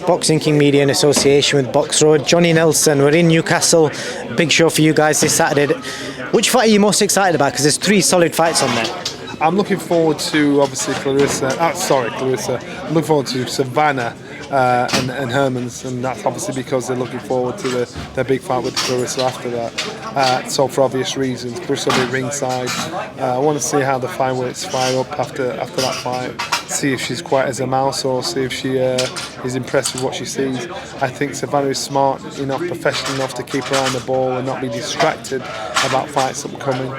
Boxing King Media in association with Box Road. Johnny Nelson, we're in Newcastle. Big show for you guys this Saturday. Which fight are you most excited about? Because there's 3 solid fights on there. I'm looking forward to, obviously, Clarissa. I'm looking forward to Savannah and Herman's, and that's obviously because they're looking forward to their big fight with Clarissa after that. So for obvious reasons, Clarissa will be ringside. I want to see how the fireworks fire up after that fight. See if she's quiet as a mouse or see if she is impressed with what she sees. I think Savannah is smart enough, professional enough to keep her eye on the ball and not be distracted about fights upcoming.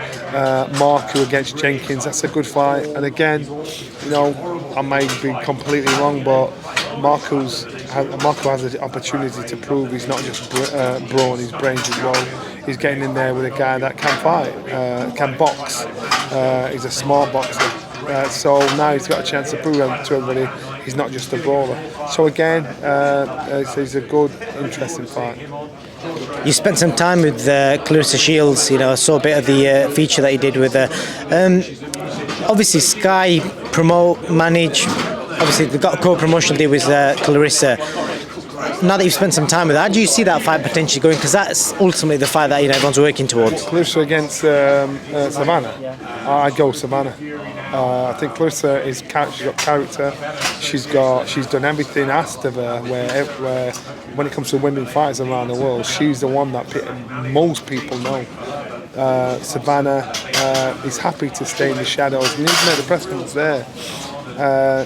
MARKU against Jenkins, that's a good fight. And again, you know, I may be completely wrong, but MARKU has the opportunity to prove he's not just brawn, his brains as well. He's getting in there with a guy that can fight, can box. He's a smart boxer. So now he's got a chance to prove to everybody he's not just a brawler. So again, it's a good, interesting fight. You spent some time with Clarissa Shields. You know, I saw a bit of the feature that you did with her. Obviously, Sky promote, manage. Obviously, they've got a co-promotional deal with Clarissa. Now that you've spent some time with her, how do you see that fight potentially going? Because that's ultimately the fight that everyone's working towards. Clarissa against Savannah. I'd go Savannah. I think Clarissa she's got character. She's done everything asked of her. Where when it comes to women fighters around the world, she's the one that most people know. Savannah is happy to stay in the shadows. And even at the press conference there,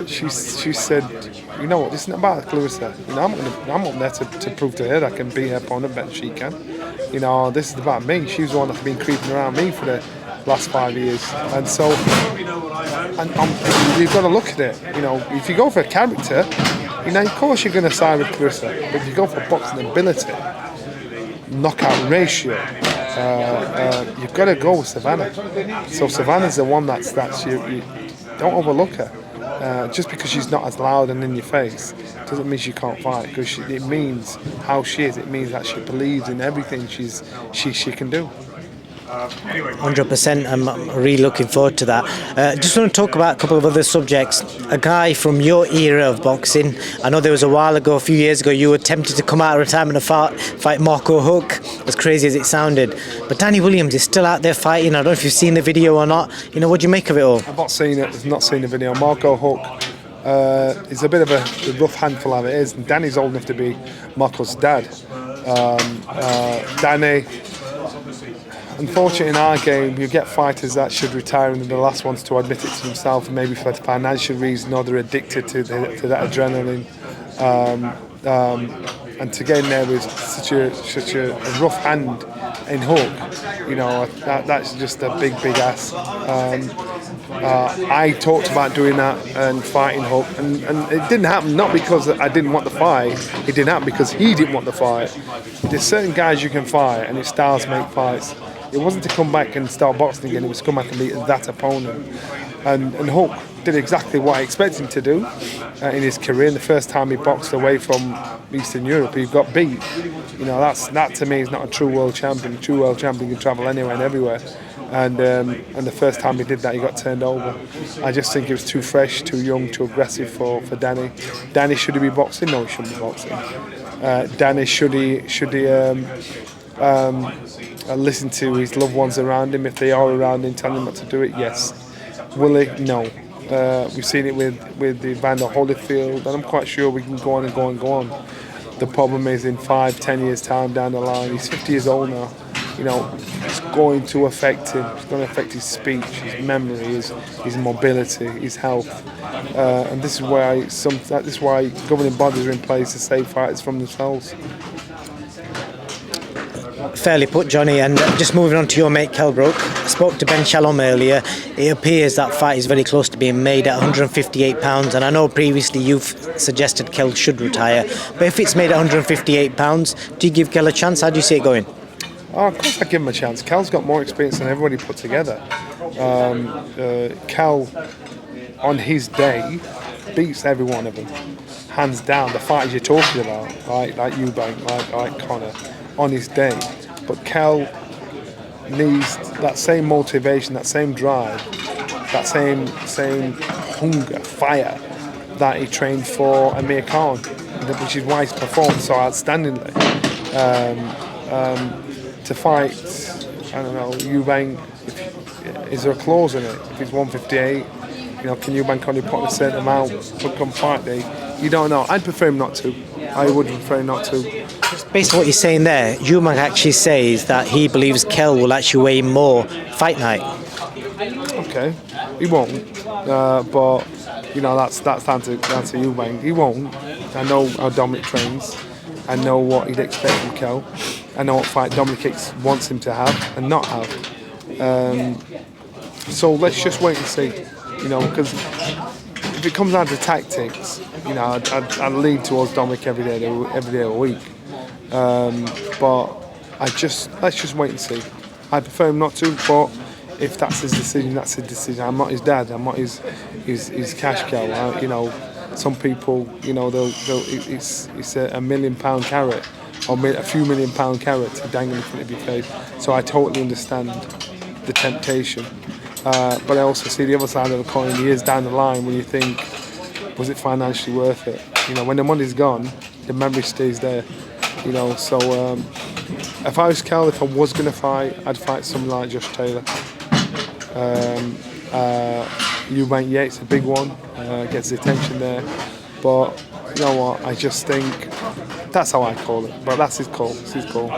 she said, you know what, this isn't about Clarissa. You know, I'm up there to prove to her that I can beat her opponent better than she can. You know, this is about me. She's the one that's been creeping around me for the last 5 years. And so, you've got to look at it. You know, if you go for a character, you know, of course you're going to side with Clarissa. But if you go for boxing ability, knockout ratio, you've got to go with Savannah. So Savannah's the one that's you don't overlook her. Just because she's not as loud and in your face doesn't mean she can't fight. Because it means how she is. It means that she believes in everything she can do. 100%. I'm really looking forward to that. Just want to talk about a couple of other subjects. A guy from your era of boxing. I know there was a few years ago, you were tempted to come out of retirement and fight Marco Huck, as crazy as it sounded. But Danny Williams is still out there fighting. I don't know if you've seen the video or not. You know, what do you make of it all? I've not seen it. I've not seen the video. Marco Huck is a bit of a rough handful of it is. And Danny's old enough to be Marco's dad. Danny. Unfortunately, in our game, you get fighters that should retire and they're the last ones to admit it to themselves, maybe for financial reasons or they're addicted to that adrenaline. And to get in there with such a rough hand in Hook, you know, that's just a big ask. I talked about doing that and fighting Hook, and it didn't happen, not because I didn't want the fight, it didn't happen because he didn't want the fight. There's certain guys you can fight, and it's styles make fights. It wasn't to come back and start boxing again, it was to come back and beat that opponent. And Hook did exactly what I expected him to do in his career. The first time he boxed away from Eastern Europe, he got beat. You know, that to me is not a true world champion. A true world champion can travel anywhere and everywhere. And the first time he did that, he got turned over. I just think it was too fresh, too young, too aggressive for Danny. Danny, should he be boxing? No, he shouldn't be boxing. Danny, should he listen to his loved ones around him, if they are around him, tell him not to do it? Yes. Will he? No. We've seen it with the Evander Holyfield, and I'm quite sure we can go on and go on and go on. The problem is in 5-10 years time down the line, he's 50 years old now, you know, it's going to affect him. It's going to affect his speech, his memory, his mobility, his health. And this is why governing bodies are in place to save fighters from themselves. Fairly put, Johnny. And just moving on to your mate Kell Brook, I spoke to Ben Shalom earlier. It appears that fight is very close to being made at £158, and I know previously you've suggested Kell should retire, but if it's made at £158, do you give Kell a chance? How do you see it going? Oh, of course I give him a chance. Kell's got more experience than everybody put together. Kell, on his day, beats every one of them, hands down. The fighters you're talking about, right, like Eubank, like Connor, on his day. But Kell needs that same motivation, that same drive, that same hunger, fire that he trained for Amir Khan. which is why he's performed so outstandingly. To fight, I don't know, Eubank, is there a clause in it? If he's 158, can Eubank only put a certain amount for come fight day? You don't know. I'd prefer him not to. I would prefer him not to. Just based on what you're saying there, Eubank actually says that he believes Kell will actually weigh more fight night. Okay, he won't. But that's down to Eubank. He won't. I know how Dominic trains. I know what he'd expect from Kell. I know what fight Dominic wants him to have and not have. So let's just wait and see. Because if it comes down to tactics, I'd lean towards Dominic every day of the week. But let's just wait and see. I prefer him not to, but if that's his decision, that's his decision. I'm not his dad. I'm not his cash cow. Some people, it's £1 million carrot or a few £1 million carrot to dangle in front of your face. So I totally understand the temptation. But I also see the other side of the coin, years down the line, when you think, was it financially worth it? When the money's gone, the memory stays there. So if I was Kell, if I was going to fight, I'd fight someone like Josh Taylor. Eubank, yeah, it's a big one, gets the attention there, but you know what, I just think that's how I call it, but that's his call, it's his call.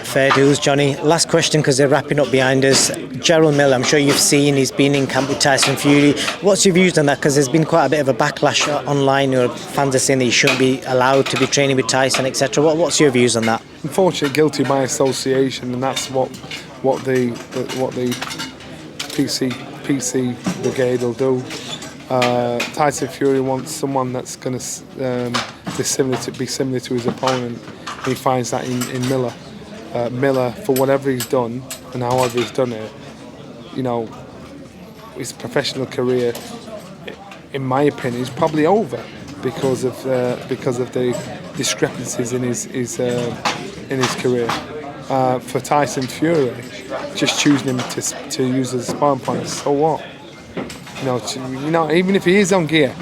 Fair dues, Johnny. Last question, because they're wrapping up behind us. Jarrell Miller, I'm sure you've seen, he's been in camp with Tyson Fury. What's your views on that? Because there's been quite a bit of a backlash online, fans are saying that he shouldn't be allowed to be training with Tyson, etc. What's your views on that? Unfortunately, guilty by association, and that's what the PC brigade will do. Tyson Fury wants someone that's going to be similar to his opponent. He finds that in Miller. Miller, for whatever he's done and however he's done it, his professional career, in my opinion, is probably over because of the discrepancies in his career. For Tyson Fury, just choosing him to use as a sparring partner, so what? Even if he is on gear,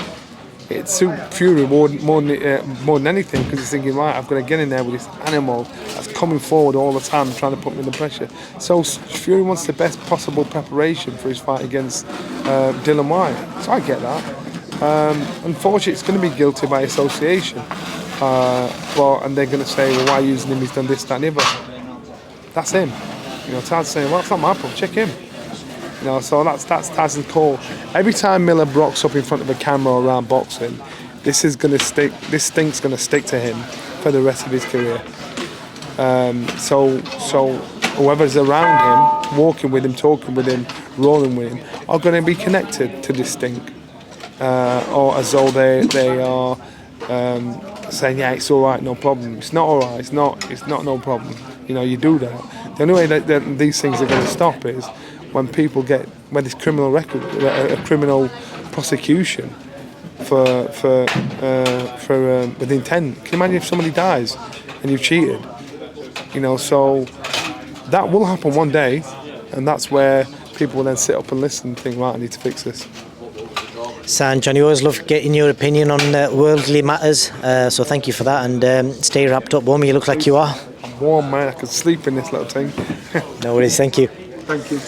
it suits Fury more than anything, because he's thinking, right, I've got to get in there with this animal that's coming forward all the time, trying to put me under pressure. So Fury wants the best possible preparation for his fight against Dillian Whyte. So I get that. Unfortunately, it's going to be guilty by association, and they're going to say, well, why using him? He's done this, that, and the other. That's him. Tyson's saying, well, it's not my problem. Check him. So that's Tyson's call. Every time Miller rocks up in front of a camera around boxing, this stink's going to stick to him for the rest of his career. So whoever's around him, walking with him, talking with him, rolling with him, are going to be connected to this stink, or as though they are saying, yeah, it's all right, no problem. It's not all right. It's not no problem. You do that. The only way that these things are going to stop is when people when this criminal record, a criminal prosecution with intent. Can you imagine if somebody dies and you've cheated? So that will happen one day, and that's where people will then sit up and listen and think, right, I need to fix this. San, Johnny, always love getting your opinion on worldly matters, so thank you for that, and stay wrapped up warm. You look like you are. I'm warm, man. I could sleep in this little thing. No worries, thank you. Thank you.